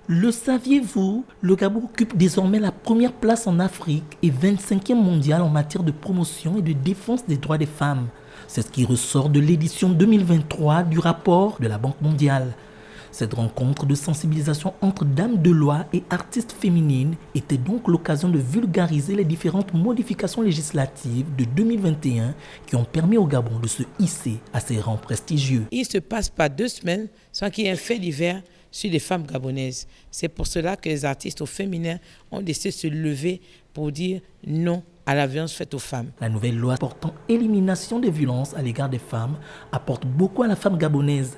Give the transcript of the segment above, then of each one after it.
Le saviez-vous? Le Gabon occupe désormais la première place en Afrique et 25e mondial en matière de promotion et de défense des droits des femmes. C'est ce qui ressort de l'édition 2023 du rapport de la Banque mondiale. Cette rencontre de sensibilisation entre dames de loi et artistes féminines était donc l'occasion de vulgariser les différentes modifications législatives de 2021 qui ont permis au Gabon de se hisser à ces rangs prestigieux. Il ne se passe pas 2 semaines sans qu'il y ait un fait divers sur les femmes gabonaises. C'est pour cela que les artistes au féminin ont décidé de se lever pour dire non à la violence faite aux femmes. La nouvelle loi portant élimination des violences à l'égard des femmes apporte beaucoup à la femme gabonaise.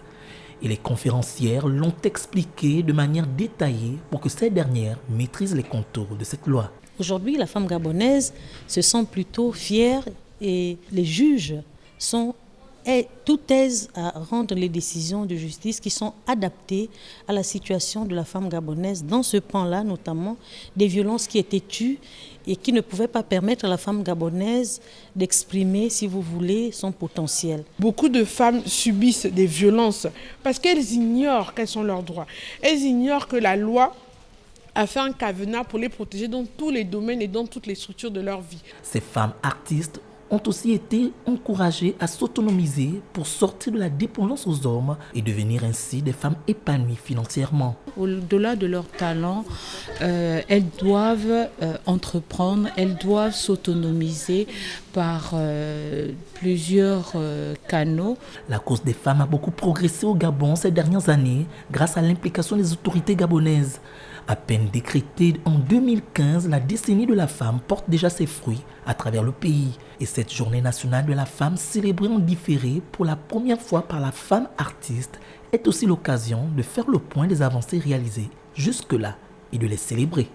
Et les conférencières l'ont expliqué de manière détaillée pour que ces dernières maîtrisent les contours de cette loi. Aujourd'hui, la femme gabonaise se sent plutôt fière et les juges sont tout aise à rendre les décisions de justice qui sont adaptées à la situation de la femme gabonaise, dans ce pan-là notamment des violences qui étaient tues et qui ne pouvaient pas permettre à la femme gabonaise d'exprimer, si vous voulez, son potentiel. Beaucoup de femmes subissent des violences parce qu'elles ignorent quels sont leurs droits. Elles ignorent que la loi a fait un cadenas pour les protéger dans tous les domaines et dans toutes les structures de leur vie. Ces femmes artistes ont aussi été encouragées à s'autonomiser pour sortir de la dépendance aux hommes et devenir ainsi des femmes épanouies financièrement. Au-delà de leur talent, elles doivent entreprendre, elles doivent s'autonomiser par plusieurs canaux. La cause des femmes a beaucoup progressé au Gabon ces dernières années grâce à l'implication des autorités gabonaises. À peine décrétée en 2015, la décennie de la femme porte déjà ses fruits à travers le pays. Et cette journée nationale de la femme, célébrée en différé pour la première fois par la femme artiste, est aussi l'occasion de faire le point des avancées réalisées jusque-là et de les célébrer.